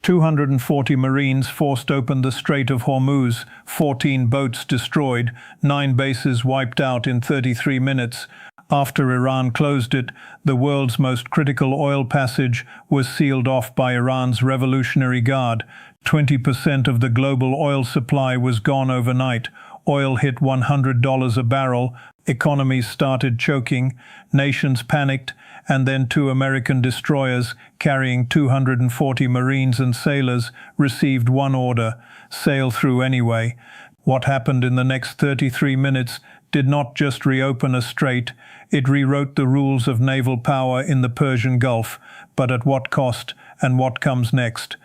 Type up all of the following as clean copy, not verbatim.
240 Marines forced open the Strait of Hormuz, 14 boats destroyed, 9 bases wiped out in 33 minutes. After Iran closed it, the world's most critical oil passage was sealed off by Iran's Revolutionary Guard. 20% of the global oil supply was gone overnight. Oil hit $100 a barrel. Economies started choking. Nations panicked. And then 2 American destroyers, carrying 240 Marines and sailors, received one order: sail through anyway. What happened in the next 33 minutes did not just reopen a strait, it rewrote the rules of naval power in the Persian Gulf. But at what cost, and what comes next?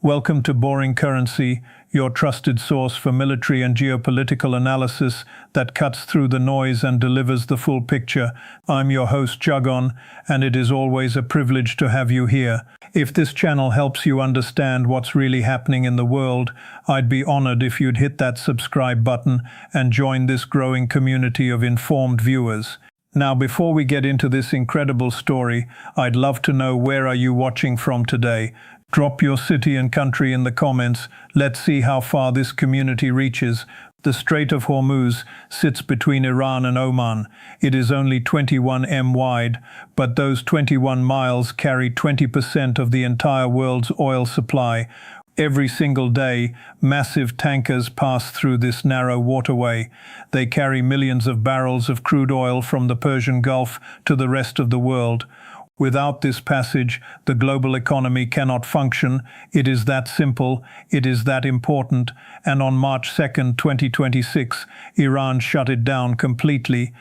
Welcome to Boring Currency, your trusted source for military and geopolitical analysis that cuts through the noise and delivers the full picture. I'm your host Jugon, and it is always a privilege to have you here. If this channel helps you understand what's really happening in the world, I'd be honored if you'd hit that subscribe button and join this growing community of informed viewers. Now, before we get into this incredible story, I'd love to know, where are you watching from today? Drop your city and country in the comments. Let's see how far this community reaches. The Strait of Hormuz sits between Iran and Oman. It is only 21 m wide, but those 21 miles carry 20% of the entire world's oil supply. Every single day, massive tankers pass through this narrow waterway. They carry millions of barrels of crude oil from the Persian Gulf to the rest of the world. Without this passage, the global economy cannot function. It is that simple, it is that important, and on March 2nd, 2026, Iran shut it down completely.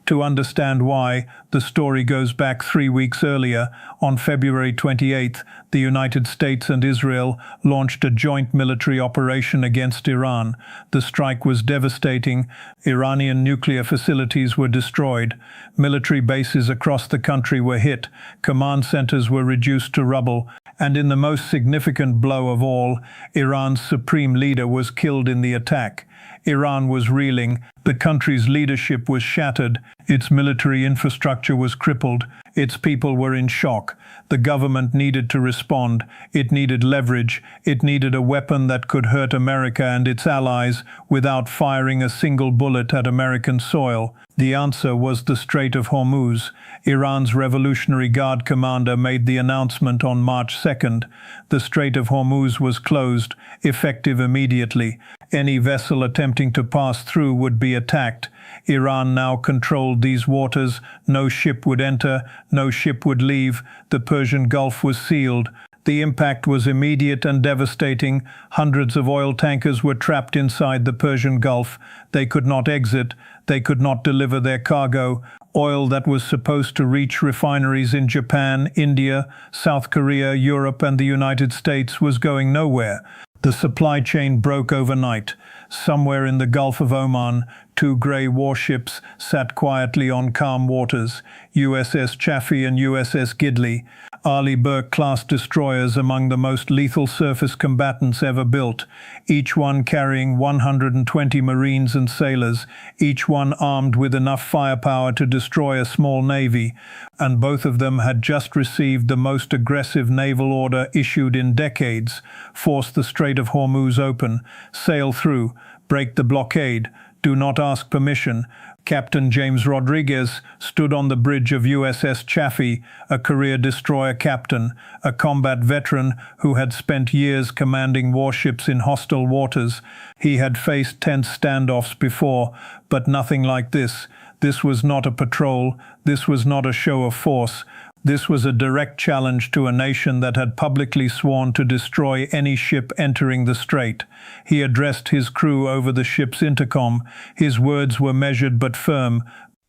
To understand why, the story goes back 3 weeks earlier. On February 28th, the United States and Israel launched a joint military operation against Iran. The strike was devastating. Iranian nuclear facilities were destroyed. Military bases across the country were hit. Command centers were reduced to rubble. And in the most significant blow of all, Iran's supreme leader was killed in the attack. Iran was reeling. The country's leadership was shattered. Its military infrastructure was crippled. Its people were in shock. The government needed to respond. It needed leverage. It needed a weapon that could hurt America and its allies without firing a single bullet at American soil. The answer was the Strait of Hormuz. Iran's Revolutionary Guard commander made the announcement on March 2nd. The Strait of Hormuz was closed, effective immediately. Any vessel attempting to pass through would be attacked. Iran now controlled these waters. No ship would enter, no ship would leave. The Persian Gulf was sealed. The impact was immediate and devastating. Hundreds of oil tankers were trapped inside the Persian Gulf. They could not exit. They could not deliver their cargo. Oil that was supposed to reach refineries in Japan, India, South Korea, Europe, and the United States was going nowhere. The supply chain broke overnight. Somewhere in the Gulf of Oman, 2 grey warships sat quietly on calm waters, USS Chaffee and USS Gidley, Arleigh Burke-class destroyers among the most lethal surface combatants ever built, each one carrying 120 Marines and sailors, each one armed with enough firepower to destroy a small navy, and both of them had just received the most aggressive naval order issued in decades: force the Strait of Hormuz open, sail through, break the blockade, do not ask permission. Captain James Rodriguez stood on the bridge of USS Chaffee, a career destroyer captain, a combat veteran who had spent years commanding warships in hostile waters. He had faced tense standoffs before, but nothing like this. This was not a patrol. This was not a show of force. This was a direct challenge to a nation that had publicly sworn to destroy any ship entering the strait. He addressed his crew over the ship's intercom. His words were measured but firm.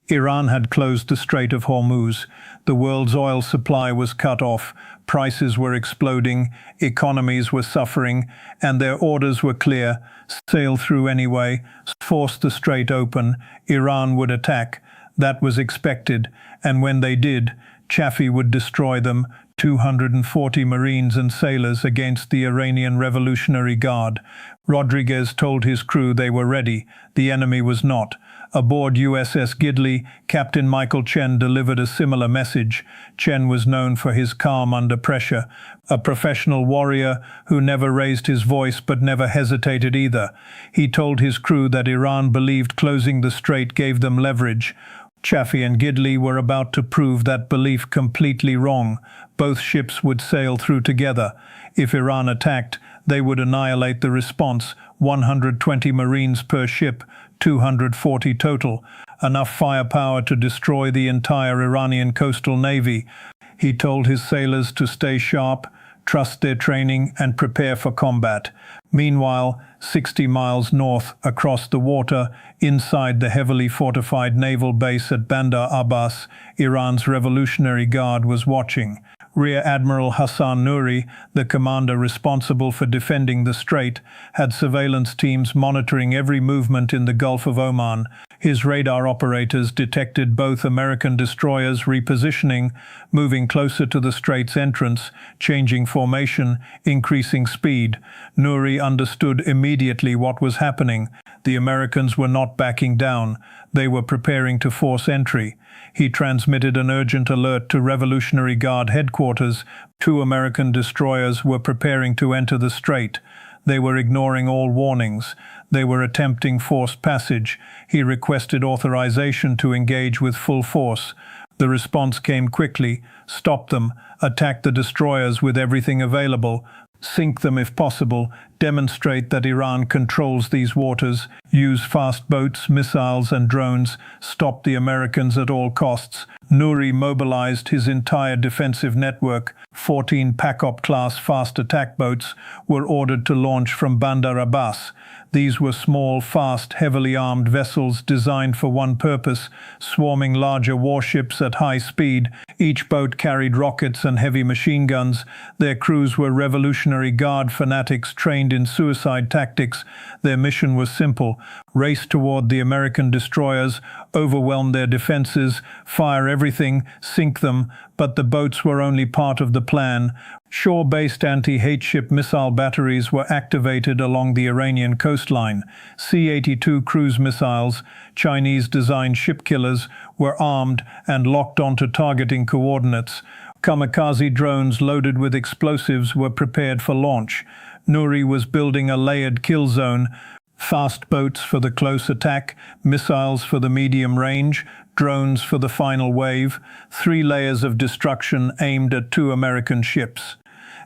Iran had closed the Strait of Hormuz. The world's oil supply was cut off. Prices were exploding. Economies were suffering. And their orders were clear: sail through anyway. Force the strait open. Iran would attack. That was expected. And when they did, Chaffee would destroy them. 240 Marines and sailors against the Iranian Revolutionary Guard. Rodriguez told his crew they were ready. The enemy was not. Aboard USS Gidley, Captain Michael Chen delivered a similar message. Chen was known for his calm under pressure, a professional warrior who never raised his voice but never hesitated either. He told his crew that Iran believed closing the strait gave them leverage. Chaffee and Gidley were about to prove that belief completely wrong. Both ships would sail through together. If Iran attacked, they would annihilate the response. 120 Marines per ship, 240 total. Enough firepower to destroy the entire Iranian coastal navy. He told his sailors to stay sharp, trust their training, and prepare for combat. Meanwhile, 60 miles north, across the water, inside the heavily fortified naval base at Bandar Abbas, Iran's Revolutionary Guard was watching. Rear Admiral Hassan Nouri, the commander responsible for defending the strait, had surveillance teams monitoring every movement in the Gulf of Oman. His radar operators detected both American destroyers repositioning, moving closer to the strait's entrance, changing formation, increasing speed. Nouri understood immediately what was happening. The Americans were not backing down. They were preparing to force entry. He transmitted an urgent alert to Revolutionary Guard headquarters. 2 American destroyers were preparing to enter the strait. They were ignoring all warnings. They were attempting forced passage. He requested authorization to engage with full force. The response came quickly. Stop them. Attack the destroyers with everything available. Sink them if possible. Demonstrate that Iran controls these waters. Use fast boats, missiles, and drones. Stop the Americans at all costs. Nouri mobilized his entire defensive network. 14 Pakop-class fast attack boats were ordered to launch from Bandar Abbas. These were small, fast, heavily armed vessels designed for one purpose, swarming larger warships at high speed. Each boat carried rockets and heavy machine guns. Their crews were Revolutionary Guard fanatics trained in suicide tactics. Their mission was simple: race toward the American destroyers, overwhelm their defenses, fire everything, sink them. But the boats were only part of the plan. Shore-based anti-hate ship missile batteries were activated along the Iranian coastline. C-82 cruise missiles, Chinese-designed ship killers, were armed and locked onto targeting coordinates. Kamikaze drones loaded with explosives were prepared for launch. Nouri was building a layered kill zone: fast boats for the close attack, missiles for the medium range, drones for the final wave, 3 layers of destruction aimed at 2 American ships.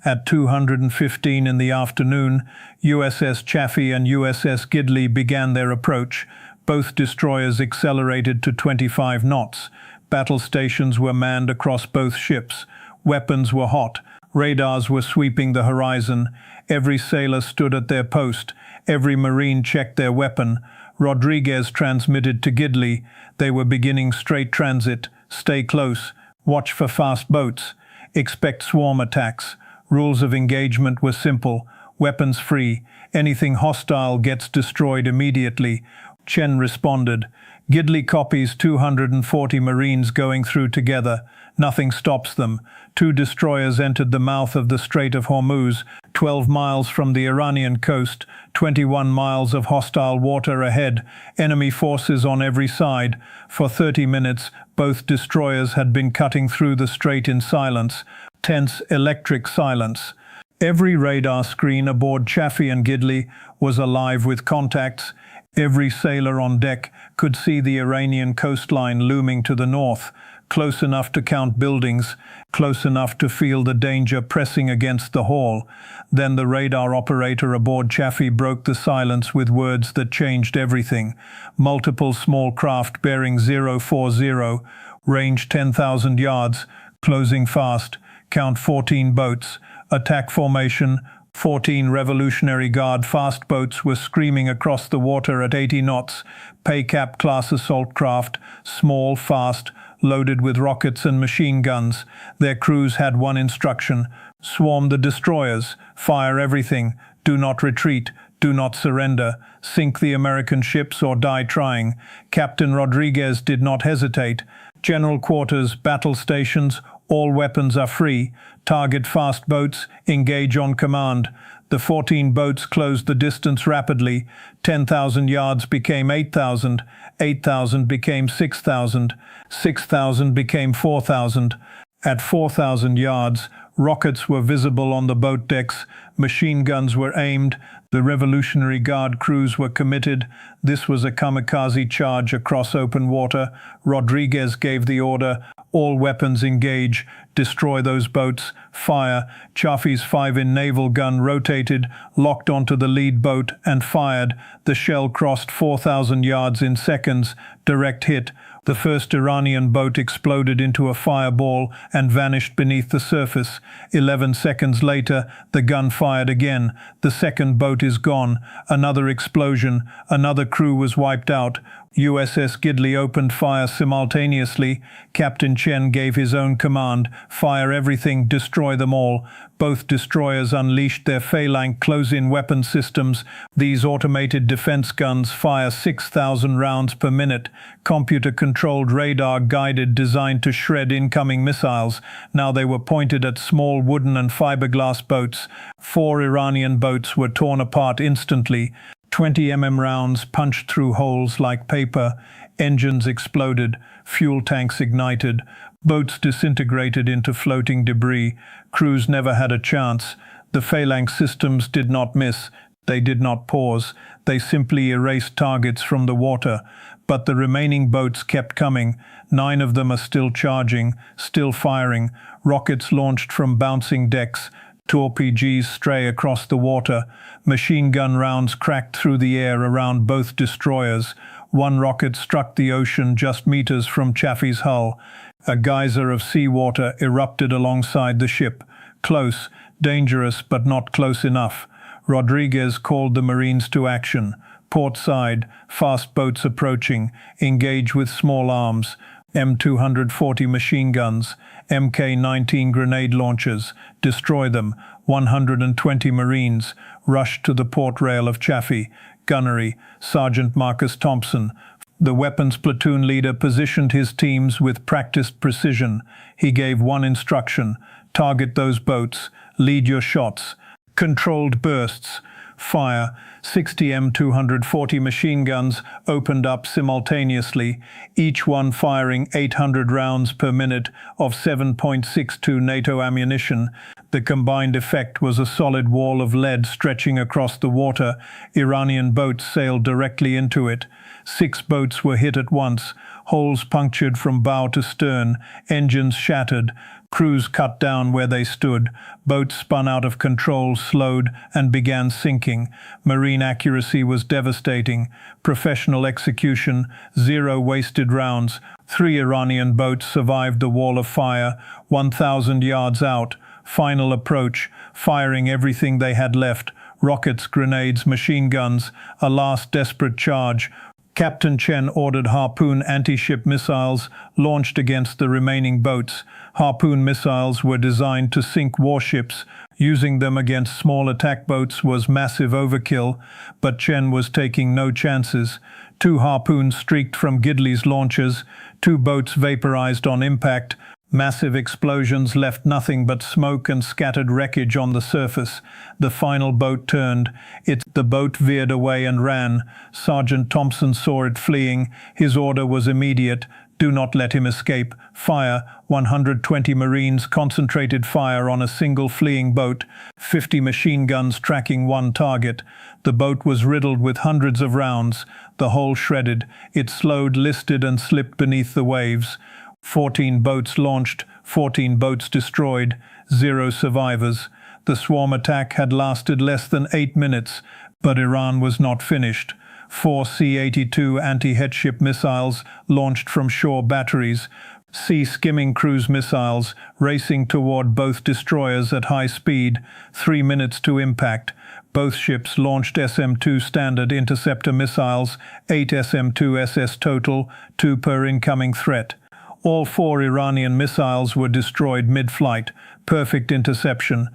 At 2:15 in the afternoon, USS Chaffee and USS Gidley began their approach. Both destroyers accelerated to 25 knots. Battle stations were manned across both ships. Weapons were hot. Radars were sweeping the horizon. Every sailor stood at their post. Every Marine checked their weapon. Rodriguez transmitted to Gidley. They were beginning straight transit. Stay close. Watch for fast boats. Expect swarm attacks. Rules of engagement were simple. Weapons free. Anything hostile gets destroyed immediately. Chen responded. Gidley copies 240 Marines going through together. Nothing stops them. 2 destroyers entered the mouth of the Strait of Hormuz, 12 miles from the Iranian coast, 21 miles of hostile water ahead, enemy forces on every side. For 30 minutes, both destroyers had been cutting through the strait in silence. Tense electric silence. Every radar screen aboard Chaffee and Gidley was alive with contacts. Every sailor on deck could see the Iranian coastline looming to the north, close enough to count buildings, close enough to feel the danger pressing against the hull. Then the radar operator aboard Chaffee broke the silence with words that changed everything. Multiple small craft bearing 040, range 10,000 yards, closing fast. Count 14 boats. Attack formation. 14 Revolutionary Guard fast boats were screaming across the water at 80 knots. Paycap-class assault craft, small, fast, loaded with rockets and machine guns. Their crews had one instruction: swarm the destroyers, fire everything, do not retreat, do not surrender, sink the American ships or die trying. Captain Rodriguez did not hesitate. General quarters, battle stations, All weapons are free. Target fast boats. Engage on command. The 14 boats closed the distance rapidly. 10,000 yards became 8,000. 8,000 became 6,000. 6,000 became 4,000. At 4,000 yards, rockets were visible on the boat decks. Machine guns were aimed. The Revolutionary Guard crews were committed. This was a kamikaze charge across open water. Rodriguez gave the order, all weapons engage, destroy those boats, fire. Chaffee's 5-in naval gun rotated, locked onto the lead boat, and fired. The shell crossed 4,000 yards in seconds, direct hit. The first Iranian boat exploded into a fireball and vanished beneath the surface. 11 seconds later, the gun fired again. The second boat is gone. Another explosion. Another crew was wiped out. USS Gidley opened fire simultaneously. Captain Chen gave his own command, fire everything, destroy them all. Both destroyers unleashed their phalanx close-in weapon systems. These automated defense guns fire 6,000 rounds per minute. Computer-controlled radar guided, designed to shred incoming missiles. Now they were pointed at small wooden and fiberglass boats. 4 Iranian boats were torn apart instantly. 20 rounds punched through holes like paper. Engines exploded. Fuel tanks ignited. Boats disintegrated into floating debris. Crews never had a chance. The phalanx systems did not miss. They did not pause. They simply erased targets from the water. But the remaining boats kept coming. 9 of them are still charging, still firing. Rockets launched from bouncing decks. Torpedoes stray across the water. Machine gun rounds cracked through the air around both destroyers. One rocket struck the ocean just meters from Chaffee's hull. A geyser of seawater erupted alongside the ship. Close, dangerous, but not close enough. Rodriguez called the Marines to action. Port side, fast boats approaching. Engage with small arms. M240 machine guns, Mk19 grenade launchers, destroy them. 120 Marines rushed to the port rail of Chaffee. Gunnery, Sergeant Marcus Thompson. The weapons platoon leader positioned his teams with practiced precision. He gave one instruction: target those boats, lead your shots. Controlled bursts. Fire. 60 M240 machine guns opened up simultaneously, each one firing 800 rounds per minute of 7.62 NATO ammunition. The combined effect was a solid wall of lead stretching across the water. Iranian boats sailed directly into it. 6 boats were hit at once, holes punctured from bow to stern, engines shattered. Crews cut down where they stood. Boats spun out of control, slowed, and began sinking. Marine accuracy was devastating. Professional execution, 0 wasted rounds. 3 Iranian boats survived the wall of fire, 1,000 yards out. Final approach, firing everything they had left. Rockets, grenades, machine guns. A last desperate charge. Captain Chen ordered Harpoon anti-ship missiles launched against the remaining boats. Harpoon missiles were designed to sink warships. Using them against small attack boats was massive overkill, but Chen was taking no chances. 2 Harpoons streaked from Gidley's launchers. 2 boats vaporized on impact. Massive explosions left nothing but smoke and scattered wreckage on the surface. The final boat turned. The boat veered away and ran. Sergeant Thompson saw it fleeing. His order was immediate: do not let him escape. Fire. 120 Marines concentrated fire on a single fleeing boat. 50 machine guns tracking one target. The boat was riddled with hundreds of rounds. The hull shredded. It slowed, listed, and slipped beneath the waves. 14 boats launched, 14 boats destroyed, 0 survivors. The swarm attack had lasted less than 8 minutes, but Iran was not finished. 4 C-82 anti-headship missiles launched from shore batteries. Sea-skimming cruise missiles racing toward both destroyers at high speed, 3 minutes to impact. Both ships launched SM-2 Standard interceptor missiles, 8 SM-2 SS total, 2 per incoming threat. All 4 Iranian missiles were destroyed mid-flight. Perfect interception.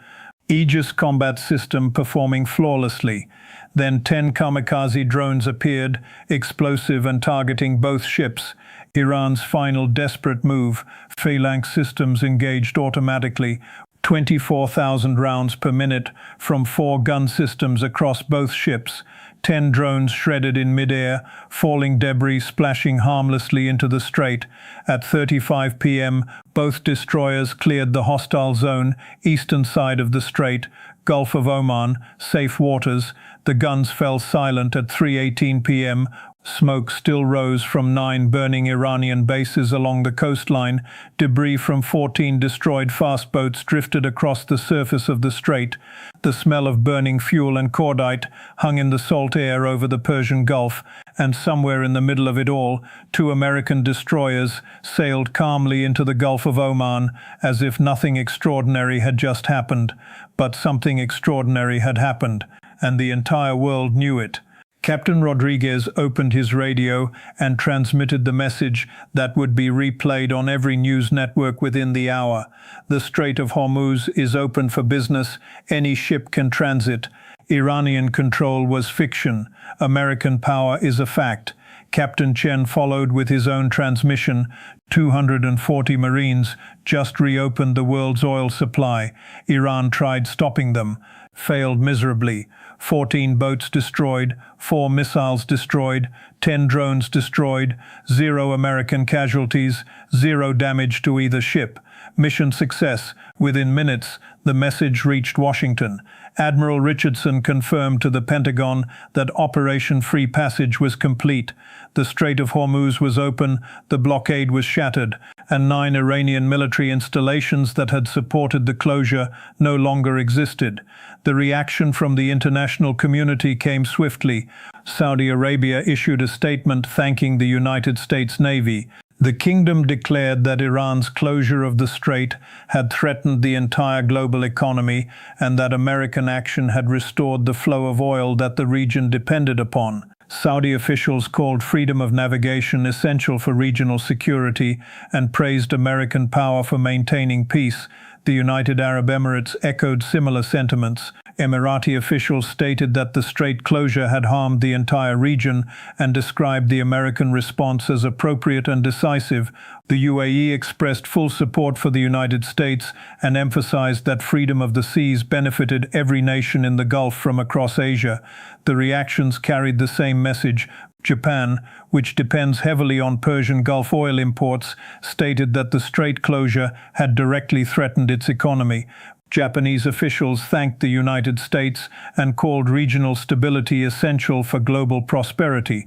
Aegis combat system performing flawlessly. Then 10 kamikaze drones appeared, explosive and targeting both ships. Iran's final desperate move, phalanx systems engaged automatically, 24,000 rounds per minute from 4 gun systems across both ships. 10 drones shredded in midair, falling debris splashing harmlessly into the strait. At 35 p.m., both destroyers cleared the hostile zone, eastern side of the strait, Gulf of Oman, safe waters. The guns fell silent at 3:18 p.m. Smoke still rose from 9 burning Iranian bases along the coastline. Debris from 14 destroyed fast boats drifted across the surface of the strait. The smell of burning fuel and cordite hung in the salt air over the Persian Gulf, and somewhere in the middle of it all, 2 American destroyers sailed calmly into the Gulf of Oman as if nothing extraordinary had just happened. But something extraordinary had happened, and the entire world knew it. Captain Rodriguez opened his radio and transmitted the message that would be replayed on every news network within the hour. The Strait of Hormuz is open for business. Any ship can transit. Iranian control was fiction. American power is a fact. Captain Chen followed with his own transmission. 240 Marines just reopened the world's oil supply. Iran tried stopping them, failed miserably. 14 boats destroyed, 4 missiles destroyed, 10 drones destroyed, 0 American casualties, 0 damage to either ship. Mission success. Within minutes, the message reached Washington. Admiral Richardson confirmed to the Pentagon that Operation Free Passage was complete. The Strait of Hormuz was open, the blockade was shattered, and 9 Iranian military installations that had supported the closure no longer existed. The reaction from the international community came swiftly. Saudi Arabia issued a statement thanking the United States Navy. The kingdom declared that Iran's closure of the strait had threatened the entire global economy and that American action had restored the flow of oil that the region depended upon. Saudi officials called freedom of navigation essential for regional security and praised American power for maintaining peace. The United Arab Emirates echoed similar sentiments. Emirati officials stated that the strait closure had harmed the entire region and described the American response as appropriate and decisive. The UAE expressed full support for the United States and emphasized that freedom of the seas benefited every nation in the Gulf from across Asia. The reactions carried the same message. Japan, which depends heavily on Persian Gulf oil imports, stated that the strait closure had directly threatened its economy. Japanese officials thanked the United States and called regional stability essential for global prosperity.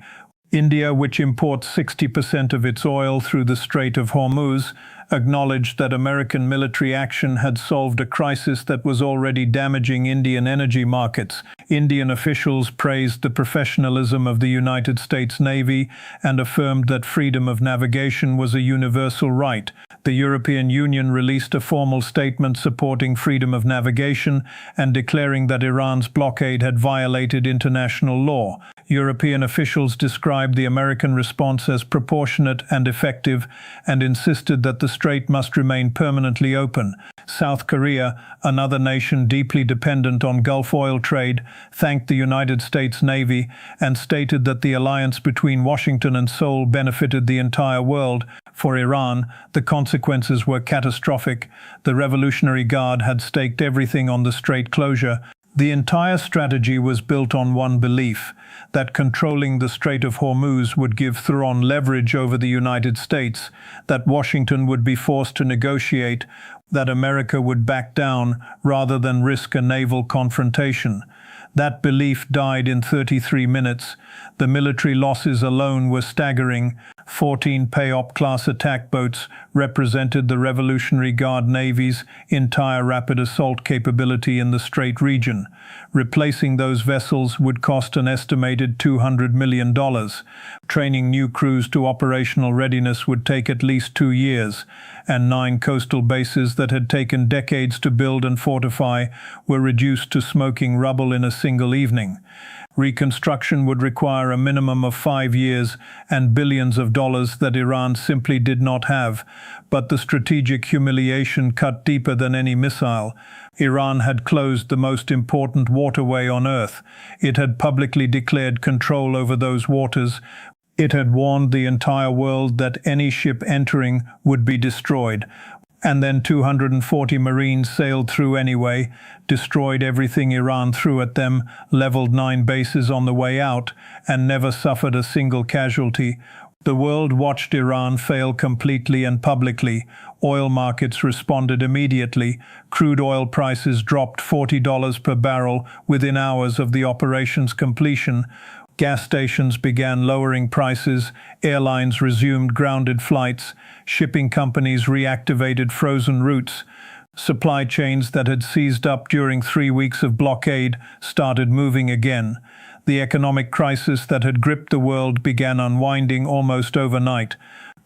India, which imports 60% of its oil through the Strait of Hormuz, acknowledged that American military action had solved a crisis that was already damaging Indian energy markets. Indian officials praised the professionalism of the United States Navy and affirmed that freedom of navigation was a universal right. The European Union released a formal statement supporting freedom of navigation and declaring that Iran's blockade had violated international law. European officials described the American response as proportionate and effective and insisted that the strait must remain permanently open. South Korea, another nation deeply dependent on Gulf oil trade, thanked the United States Navy and stated that the alliance between Washington and Seoul benefited the entire world. For Iran, the consequences were catastrophic. The Revolutionary Guard had staked everything on the strait closure. The entire strategy was built on one belief, that controlling the Strait of Hormuz would give Tehran leverage over the United States, that Washington would be forced to negotiate, that America would back down rather than risk a naval confrontation. That belief died in 33 minutes. The military losses alone were staggering. 14 Payop-class attack boats represented the Revolutionary Guard Navy's entire rapid assault capability in the Strait region. Replacing those vessels would cost an estimated $200 million. Training new crews to operational readiness would take at least 2 years, and 9 coastal bases that had taken decades to build and fortify were reduced to smoking rubble in a single evening. Reconstruction would require a minimum of 5 years and billions of dollars that Iran simply did not have. But the strategic humiliation cut deeper than any missile. Iran had closed the most important waterway on Earth. It had publicly declared control over those waters. It had warned the entire world that any ship entering would be destroyed. And then 240 Marines sailed through anyway, destroyed everything Iran threw at them, leveled 9 bases on the way out, and never suffered a single casualty. The world watched Iran fail completely and publicly. Oil markets responded immediately. Crude oil prices dropped $40 per barrel within hours of the operation's completion. Gas stations began lowering prices, airlines resumed grounded flights, shipping companies reactivated frozen routes. Supply chains that had seized up during 3 weeks of blockade started moving again. The economic crisis that had gripped the world began unwinding almost overnight.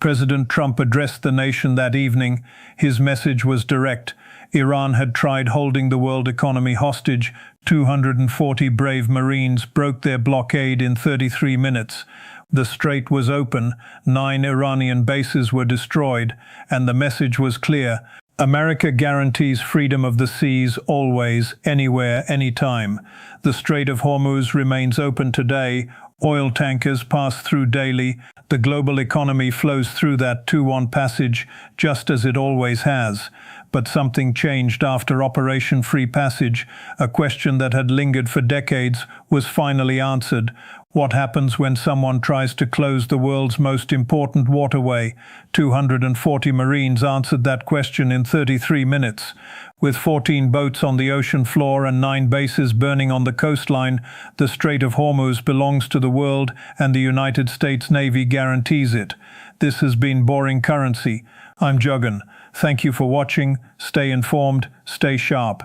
President Trump addressed the nation that evening. His message was direct. Iran had tried holding the world economy hostage. 240 brave Marines broke their blockade in 33 minutes. The strait was open, 9 Iranian bases were destroyed, and the message was clear. America guarantees freedom of the seas always, anywhere, anytime. The Strait of Hormuz remains open today. Oil tankers pass through daily. The global economy flows through that 2-1 passage, just as it always has. But something changed after Operation Free Passage. A question that had lingered for decades was finally answered. What happens when someone tries to close the world's most important waterway? 240 Marines answered that question in 33 minutes. With 14 boats on the ocean floor and 9 bases burning on the coastline, the Strait of Hormuz belongs to the world, and the United States Navy guarantees it. This has been Boring Currency. I'm Juggin. Thank you for watching. Stay informed, stay sharp.